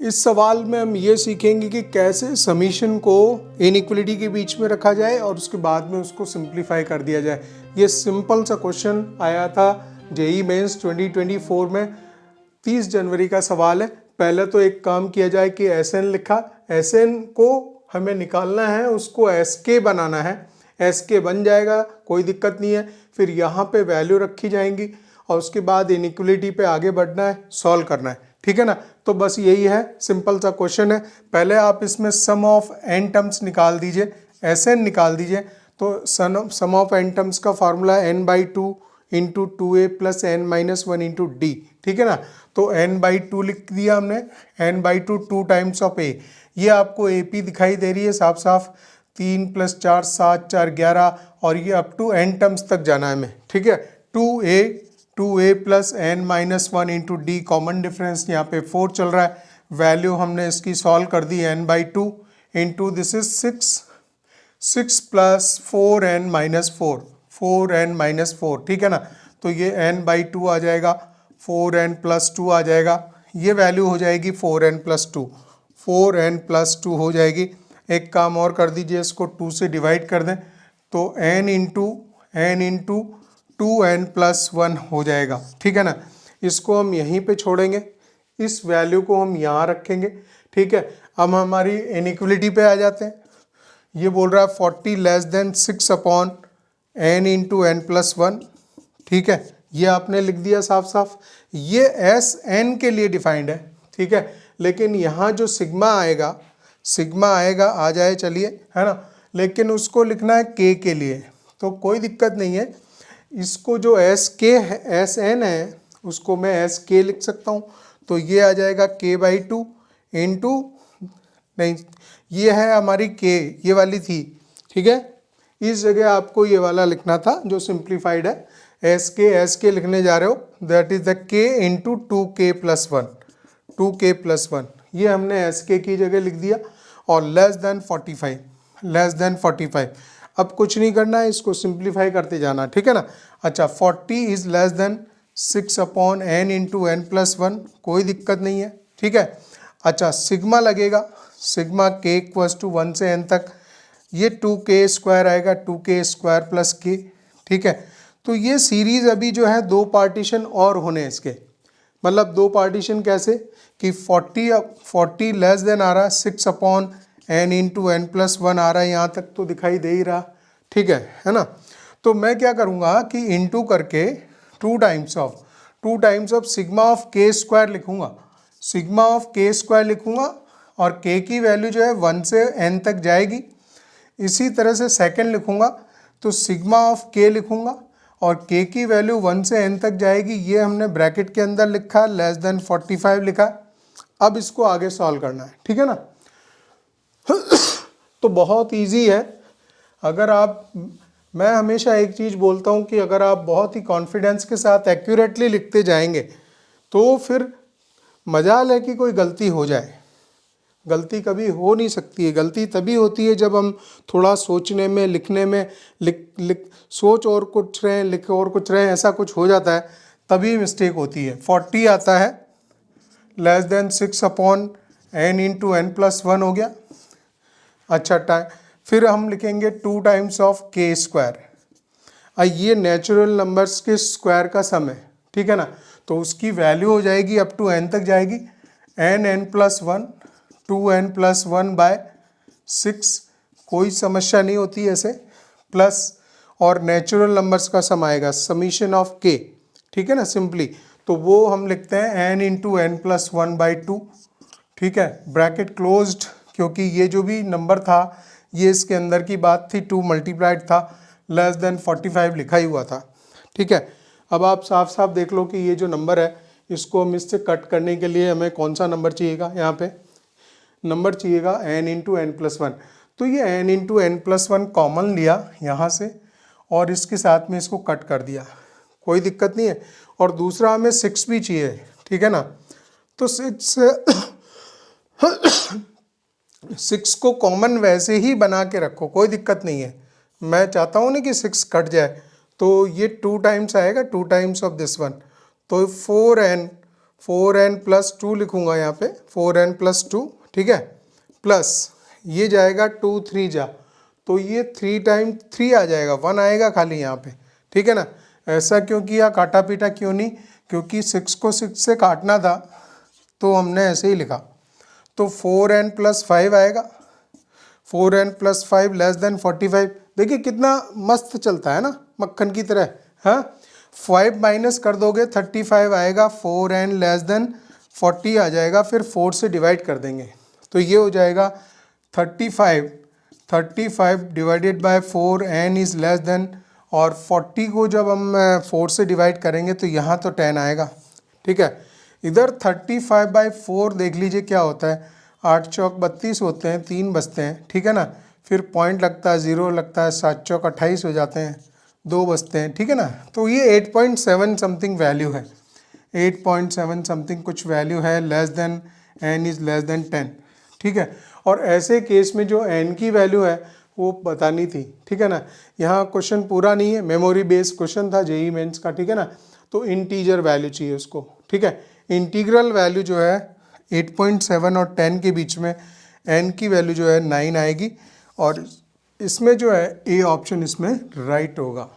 इस सवाल में हम ये सीखेंगे कि कैसे समीशन को इनइक्वलिटी के बीच में रखा जाए और उसके बाद में उसको सिंप्लीफाई कर दिया जाए। ये सिंपल सा क्वेश्चन आया था जेईई मेंस 2024 में, 30 जनवरी का सवाल है। पहले तो एक काम किया जाए कि एसएन लिखा, एसएन को हमें निकालना है, उसको एसके बनाना है, एसके बन जाएगा, कोई दिक्कत नहीं है। फिर यहाँ पे वैल्यू रखी जाएंगी और उसके बाद इनइक्वलिटी पे आगे बढ़ना है, सॉल्व करना है, ठीक है ना। तो बस यही है, सिंपल सा क्वेश्चन है। पहले आप इसमें सम ऑफ एन टर्म्स निकाल दीजिए, एसएन निकाल दीजिए। तो सम ऑफ एन टर्म्स का formula n/2 into 2a plus n-1 into D, ठीक है ना। तो n/2 लिख दिया हमने, n/2 2 टाइम्स ऑफ a। ये आपको AP दिखाई दे रही है साफ साफ, 3 + 4 7 4 11 और ये अप टू n टर्म्स तक जाना है हमें, ठीक है। 2a plus n-1 into D, common difference यहाँ पे 4 चल रहा है। वैल्यू हमने इसकी सॉल्व कर दी, n/2 into this is 6 plus 4n-4, 4n-4, ठीक है ना। तो ये n/2 आ जाएगा, 4n+2 आ जाएगा, ये वैल्यू हो जाएगी 4n+2, 4n+2 हो जाएगी। एक काम और कर दीजिए, इसको 2 से डिवाइड कर दें तो n इंटू 2n+1 हो जाएगा, ठीक है ना। इसको हम यहीं पे छोड़ेंगे, इस वैल्यू को हम यहाँ रखेंगे, ठीक है। अब हमारी इनइक्वलिटी पे आ जाते हैं। ये बोल रहा है 40 less than 6/n into n+1, ठीक है। ये आपने लिख दिया साफ साफ। ये एस एन के लिए डिफाइंड है, ठीक है। लेकिन यहाँ जो सिग्मा आएगा आ जाए, चलिए, है ना। लेकिन उसको लिखना है के के लिए, तो कोई दिक्कत नहीं है। इसको जो एस एन है उसको मैं एस के लिख सकता हूँ। तो ये आ जाएगा k/2 इंटू, नहीं, ये है हमारी के, ये वाली थी, ठीक है। इस जगह आपको ये वाला लिखना था जो सिंप्लीफाइड है, एस के लिखने जा रहे हो, दैट इज द के इंटू 2k+1, 2k+1। ये हमने एस के की जगह लिख दिया और लेस देन 45। अब कुछ नहीं करना है, इसको सिंप्लीफाई करते जाना, ठीक है ना। अच्छा, 40 is less than 6/n into n+1, कोई दिक्कत नहीं है, ठीक है। अच्छा, सिग्मा लगेगा, सिग्मा k = 1 से n तक, ये 2k² आएगा, 2k² + k, ठीक है। तो ये सीरीज अभी जो है 2 पार्टीशन और होने इसके, मतलब 2 पार्टीशन कैसे कि 40 लेस देन आ रहा है 6/n इंटू n+1 आ रहा है, यहाँ तक तो दिखाई दे ही रहा, ठीक है ना। तो मैं क्या करूँगा कि इंटू करके 2 times of sigma of k² लिखूँगा, सिग्मा ऑफ k² लिखूँगा और k की वैल्यू जो है 1 से n तक जाएगी। इसी तरह से सेकंड लिखूँगा तो सिग्मा ऑफ k लिखूँगा और k की वैल्यू 1 से n तक जाएगी। ये हमने ब्रैकेट के अंदर लिखा, लेस देन 45 लिखा। अब इसको आगे सॉल्व करना है, ठीक है ना। तो बहुत इजी है। अगर आप, मैं हमेशा एक चीज़ बोलता हूँ कि अगर आप बहुत ही कॉन्फिडेंस के साथ एक्यूरेटली लिखते जाएंगे तो फिर मजाल है कि कोई गलती हो जाए। गलती कभी हो नहीं सकती है, गलती तभी होती है जब हम थोड़ा सोचने में, लिखने में, सोच और कुछ रहे, लिख और कुछ रहे, ऐसा कुछ हो जाता है, तभी मिस्टेक होती है। 40 आता है less than 6/n into n+1 हो गया। अच्छा, फिर हम लिखेंगे 2 टाइम्स ऑफ k²। ये नेचुरल नंबर्स के स्क्वायर का सम है, ठीक है ना। तो उसकी वैल्यू हो जाएगी अप टू n तक जाएगी, n+1, 2n+1/6, कोई समस्या नहीं होती ऐसे, प्लस और नेचुरल नंबर्स का सम आएगा, समीशन ऑफ k, ठीक है ना, सिंपली। तो वो हम लिखते हैं n इंटू n+1/2, ठीक है, ब्रैकेट क्लोज्ड, क्योंकि ये जो भी नंबर था ये इसके अंदर की बात थी, 2 मल्टीप्लाइड था, लेस देन 45 लिखा ही हुआ था, ठीक है। अब आप साफ साफ देख लो कि ये जो नंबर है इसको हम इससे कट करने के लिए हमें कौन सा नंबर चाहिएगा, यहाँ पे नंबर चाहिएगा n इंटू n+1। तो ये n इंटू n+1 कॉमन लिया यहाँ से और इसके साथ में इसको कट कर दिया, कोई दिक्कत नहीं है। और दूसरा हमें 6 भी चाहिए, ठीक है ना। तो 6 को कॉमन वैसे ही बना के रखो, कोई दिक्कत नहीं है। मैं चाहता हूँ ना कि 6 कट जाए, तो ये 2 टाइम्स आएगा, 2 टाइम्स ऑफ दिस वन, तो 4n+2 लिखूंगा यहाँ पे, 4n+2, ठीक है, प्लस ये जाएगा 2 3 जा, तो ये 3 टाइम 3 आ जाएगा, 1 आएगा खाली यहाँ पे, ठीक है ना। ऐसा क्यों किया, काटा पीटा क्यों नहीं, क्योंकि 6 को 6 से काटना था तो हमने ऐसे ही लिखा। तो 4n+5 आएगा, 4n+5 लेस देन 45। देखिए कितना मस्त चलता है ना, मक्खन की तरह। हाँ, 5 माइनस कर दोगे 35 आएगा, 4n लेस देन 40 आ जाएगा, फिर 4 से डिवाइड कर देंगे तो ये हो जाएगा 35 divided by 4n is less than, और 40 को जब हम 4 से डिवाइड करेंगे तो यहाँ तो 10 आएगा, ठीक है। इधर 35/4 देख लीजिए क्या होता है, 8 चौक 32 होते हैं, 3 बचते हैं, ठीक है ना, फिर पॉइंट लगता है, 0 लगता है, 7 चौक 28 हो जाते हैं, 2 बचते हैं, ठीक है ना। तो ये 8.7 समथिंग वैल्यू है, 8.7 समथिंग कुछ वैल्यू है, less than n is less than 10, ठीक है। और ऐसे केस में जो n की वैल्यू है वो बतानी थी, ठीक है ना। यहाँ क्वेश्चन पूरा नहीं है, मेमोरी बेस्ड क्वेश्चन था जेई मेंस का, ठीक है ना। तो इंटीजर वैल्यू चाहिए उसको, ठीक है। इंटीग्रल वैल्यू जो है 8.7 और 10 के बीच में, n की वैल्यू जो है 9 आएगी, और इसमें जो है ए ऑप्शन इसमें राइट होगा।